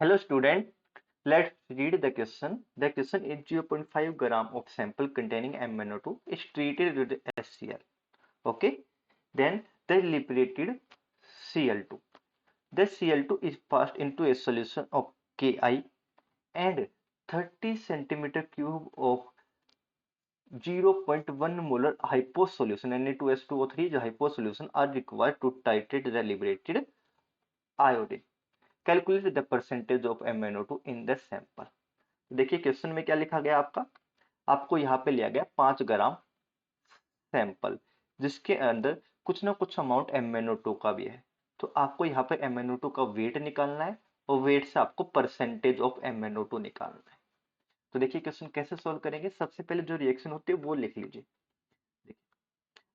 Hello student, let's read the question. The question is 0.5 gram of sample containing MnO2 is treated with HCl. Okay, then they liberated Cl2. The Cl2 is passed into a solution of Ki and 30 centimeter cube of 0.1 molar hypo solution Na2H2O3 is hypo solution are required to titrate the liberated iodine. Calculate the percentage of MnO2 in the sample. देखिए question में क्या लिखा गया आपका, आपको यहाँ पे लिया गया 5 ग्राम सैंपल जिसके अंदर कुछ ना कुछ अमाउंट MnO2 का भी है। तो आपको यहाँ पे MnO2 का वेट निकालना है और वेट से आपको परसेंटेज ऑफ MnO2 निकालना है। तो देखिए क्वेश्चन कैसे सॉल्व करेंगे। सबसे पहले जो रिएक्शन होती है वो लिख लीजिए। देखिए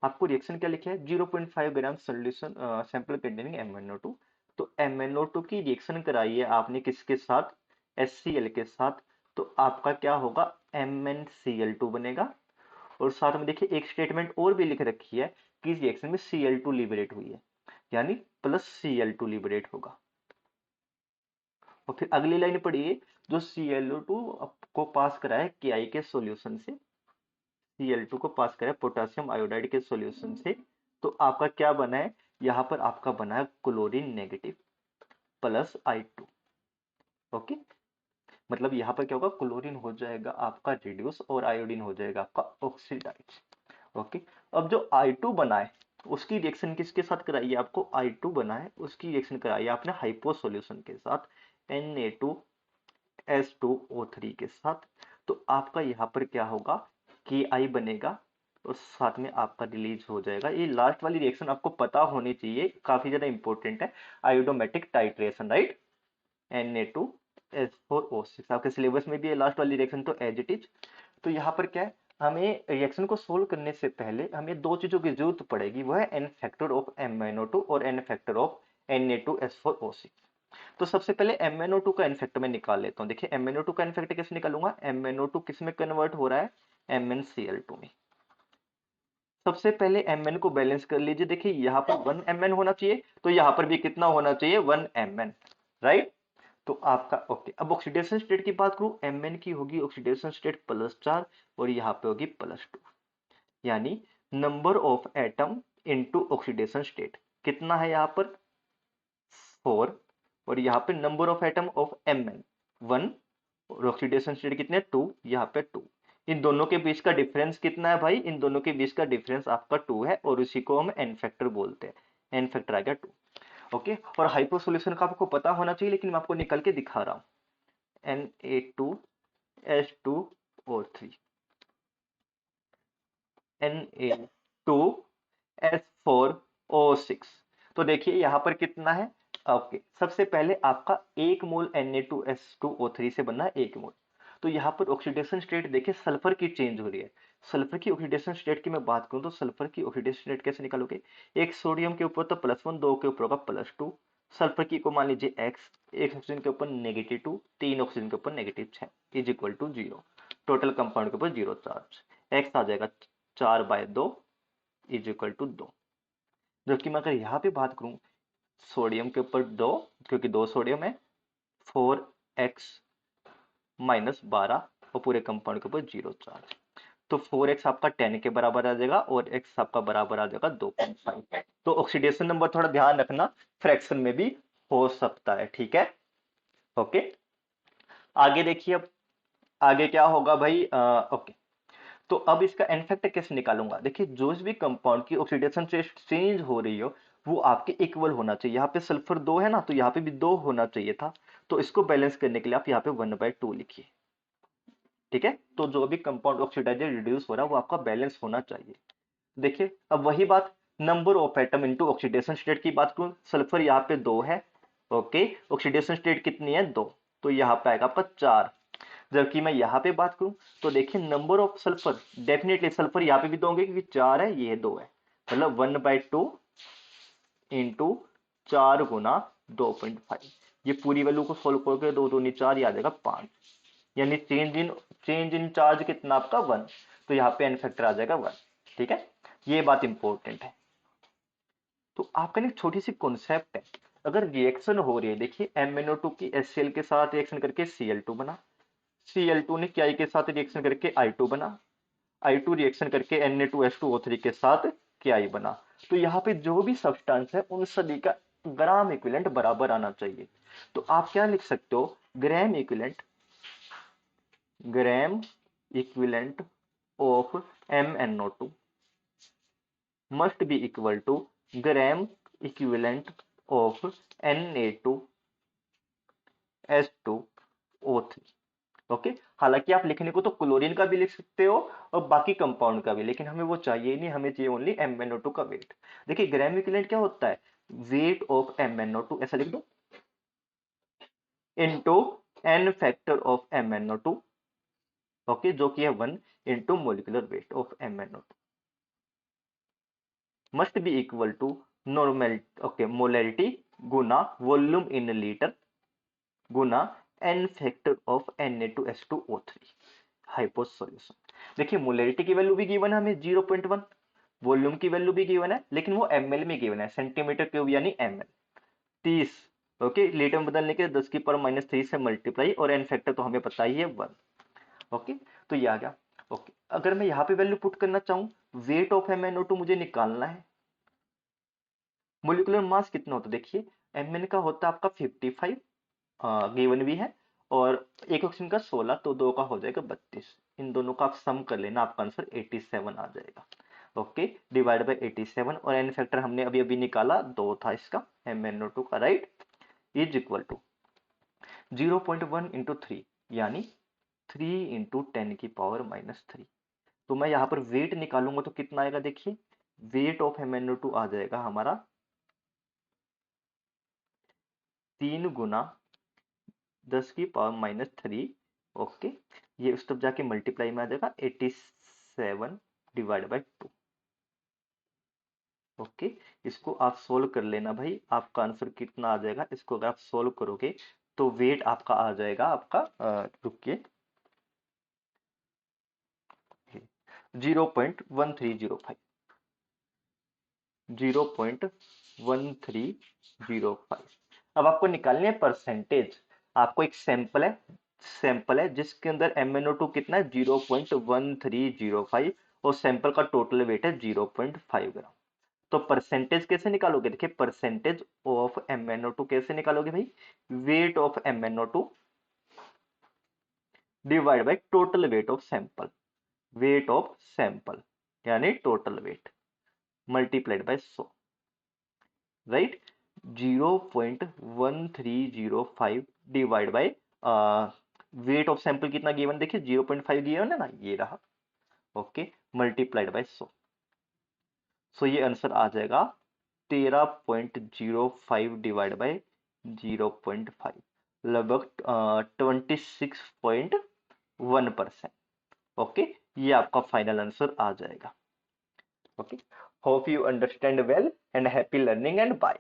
आपको रिएक्शन क्या लिखा है, 0.5 ग्राम सोल्यूशन सैंपल कंटेनिंग MnO2। तो MnO2 की रिएक्शन कराई है आपने किसके साथ, HCl के साथ। तो आपका क्या होगा, MnCl2 बनेगा। और साथ में देखिए एक स्टेटमेंट और भी लिख रखी है कि इस रिएक्शन में Cl2 लिबरेट हुई है, यानी प्लस Cl2 लिबरेट होगा। और फिर अगली लाइन पढ़िए, जो Cl2 को पास करा है Ki के सॉल्यूशन से, Cl2 को पास करा है पोटेशियम आयोडाइड के सॉल्यूशन से। तो आपका क्या बना है, यहाँ पर आपका बना है chlorine negative plus I2। Okay, मतलब यहाँ पर क्या होगा, क्लोरीन हो जाएगा आपका रिड्यूस और आयोडीन हो जाएगा आपका ऑक्सीडाइज। ओके, अब जो I2 बना है उसकी रिएक्शन किसके साथ कराइए, आपको I2 बना है उसकी रिएक्शन कराइए आपने हाइपो सॉल्यूशन के साथ Na2H2O3 के साथ। तो आपका यहाँ पर क्या होगा, Ki बनेगा और साथ में आपका रिलीज हो जाएगा। ये लास्ट वाली रिएक्शन आपको पता होनी चाहिए, काफी ज्यादा इंपॉर्टेंट है, आयोडोमेटिक टाइट्रेशन, राइट। Na2H4O6 आपके सिलेबस में भी है लास्ट वाली रिएक्शन, तो एज इट इज। तो यहाँ पर क्या है, हमें रिएक्शन को सोल्व करने से पहले हमें दो चीजों की जरूरत पड़ेगी, वो है n फैक्टर ऑफ MnO2 और n फैक्टर ऑफ Na2H4O6। तो सबसे पहले MnO2 का n फैक्टर मैं निकाल लेता हूँ। देखिए MnO2 का n फैक्टर कैसे निकालूंगा, MnO2 किस में कन्वर्ट हो रहा है, MnCl2 में। सबसे पहले Mn को बैलेंस कर लीजिए। देखिए यहाँ पर 1 Mn होना चाहिए, तो यहाँ पर भी कितना होना चाहिए, 1 Mn, राइट। तो आपका ओके। अब ऑक्सीडेशन स्टेट की बात करूं, Mn की होगी ऑक्सीडेशन स्टेट +4 और यहाँ पे होगी +2, यानी number of atom into oxidation state कितना है यहाँ पर 4, और यहाँ पे number of atom of Mn 1 और ऑक्सीडेशन स्टेट कितने 2, यहाँ पे 2। इन दोनों के बीच का डिफरेंस कितना है भाई, इन दोनों के बीच का डिफरेंस आपका 2 है और उसी को हम एन फैक्टर बोलते हैं। एन फैक्टर आ गया 2। ओके, और हाइपो सॉल्यूशन का आपको पता होना चाहिए, लेकिन मैं आपको निकल के दिखा रहा हूं। Na2H2O3 Na2H4O6। तो देखिए यहाँ पर कितना है, ओके सबसे पहले आपका 1 मोल Na2H2O3 से बनना है 1 मोल। तो यहाँ पर ऑक्सीडेशन स्टेट देखिए सल्फर की चेंज हो रही है। सल्फर की ऑक्सीडेशन स्टेट की मैं बात करूं तो सल्फर की ऑक्सीडेशन स्टेट कैसे निकालोगे, एक सोडियम के ऊपर तो +1, दो के ऊपर होगा +2, सल्फर की को मान लीजिए x, एक ऑक्सीजन के ऊपर -2, तीन ऑक्सीजन के ऊपर -6 is equal to 0। Total compound के ऊपर 0 चार्ज, x आ जाएगा 4/2 इज इक्वल टू 2। जबकि मैं अगर यहाँ पे बात करूं सोडियम के ऊपर 2, क्योंकि 2 सोडियम है, 4x -12 और पूरे कंपाउंड के ऊपर 0 चार्ज। तो 4x आपका 10 के बराबर आ जाएगा और x आपका बराबर आ जाएगा 2.5। तो ऑक्सीडेशन नंबर थोड़ा ध्यान रखना, फ्रैक्शन में भी हो सकता है, ठीक है। ओके, आगे देखिए, अब आगे क्या होगा भाई, ओके। तो अब इसका एन फैक्टर कैसे निकालूंगा, देखिए जो भी कंपाउंड की ऑक्सीडेशन चेंज हो रही हो वो आपके इक्वल होना चाहिए। यहाँ पे सल्फर 2 है ना, तो यहाँ पे भी 2 होना चाहिए था। तो इसको बैलेंस करने के लिए आप यहाँ पे 1/2 लिखिए, ठीक है। तो जो भी कंपाउंड ऑक्सीडाइज रिड्यूस हो रहा है वो आपका बैलेंस होना चाहिए। देखिए अब वही बात, number of atom into oxidation state की बात करूं, सल्फर यहाँ पे 2 है, ओके, ऑक्सीडेशन स्टेट कितनी है 2, तो यहाँ पे आएगा आपका 4। जबकि मैं यहाँ पे बात करूं तो देखिए number of sulphur, definitely sulphur यहाँ पे भी 2 होंगे क्योंकि 4 है, ये 2 है, मतलब 1/2 इंटू 4 गुना 2.5। ये पूरी वैल्यू को सोल्व करके 2 दूनी 4, ये आ जाएगा 5, यानी चेंज इन चार्ज कितना आपका 1। तो यहाँ पे एन फैक्टर आ जाएगा 1, ठीक है। ये बात इंपॉर्टेंट है। तो आपका ना छोटी सी कॉन्सेप्ट है, अगर रिएक्शन हो रही है, देखिए MnO2 की HCl के साथ रिएक्शन करके Cl2 बना, Cl2 ने Ki के साथ रिएक्शन करके I2 बना, I2 रिएक्शन करके Na2H2O3 के साथ Ki बना। तो यहाँ पे जो भी सब्सटेंस है उन सभी का ग्राम इक्विवेलेंट बराबर आना चाहिए। तो आप क्या लिख सकते हो, gram equivalent of MnO2 must be equal to gram equivalent of Na2H2O3। Okay, हालांकि आप लिखने को तो क्लोरीन का भी लिख सकते हो और बाकी कंपाउंड का भी, लेकिन हमें वो चाहिए नहीं, हमें चाहिए ओनली MnO2 का वेट। देखिए ग्राम इक्विवेलेंट क्या होता है, वेट ऑफ MnO2 ऐसा लिख दो, into n factor of MnO2, okay, जो कि है 1 into molecular weight of MnO2 must be equal to normal, okay, molarity गुना वॉल्यूम इन लीटर गुना n factor of Na2H2O3 hypos solution. देखिए मोलैरिटी की वैल्यू भी गिवन है हमें 0.1, वॉल्यूम की वैल्यू भी गिवन है, लेकिन वो ml में गिवन है, सेंटीमीटर क्यूब यानी ml 30, ओके, लीटर में बदलने के 10 की पावर -3 से मल्टीप्लाई, और n फैक्टर तो हमें पता ही है 1। ओके, तो ये आ गया। ओके, अगर मैं यहाँ पे वैल्यू पुट करना चाहूँ, वेट ऑफ MnO2 मुझे निकालना है, मोलिकुलर मास कितना होता है, देखिए Mn का होता है आपका 55, गिवन भी है, और एक ऑक्सीजन का 16, तो दो का हो जाएगा 32, इन दोनों का आप सम कर लेना, आपका आंसर 87 आ जाएगा। ओके, डिवाइड बाय 87, और एन फैक्टर हमने अभी अभी निकाला 2 था इसका MnO2 का, right, is equal to 0.1 into 3 यानी 3 इंटू 10 की पावर -3। तो मैं यहाँ पर वेट निकालूंगा तो कितना आएगा, देखिए वेट ऑफ MnO2 आ जाएगा हमारा 3 गुना 10 की पावर -3। ओके, ये उस तरफ जाके मल्टीप्लाई में आ जाएगा 87 डिवाइड बाय 2। ओके, इसको आप सोल्व कर लेना भाई, आपका आंसर कितना आ जाएगा, इसको अगर आप सोल्व करोगे तो वेट आपका आ जाएगा, आपका रुकिए, 0.1305, 0.1305। अब आपको निकालनी है परसेंटेज, आपको एक सैंपल है जिसके अंदर MnO2 कितना है 0.1305, और सैंपल का टोटल वेट है 0.5 ग्राम। तो परसेंटेज कैसे निकालोगे, देखिए परसेंटेज ऑफ MnO2 कैसे निकालोगे भाई, weight of MnO2 divide by total weight of sample, weight of sample यानी total weight multiplied by 100, right, 0.1305 divide by weight of sample कितना गिवन, देखिए 0.5 गिवन है ना, ये रहा, ओके, मल्टीप्लाइड बाय 100। सो ये आंसर आ जाएगा 13.05 डिवाइड बाय 0.5, लगभग 26.1%। ओके, ये आपका फाइनल आंसर आ जाएगा। Okay, hope you understand well and happy learning and bye.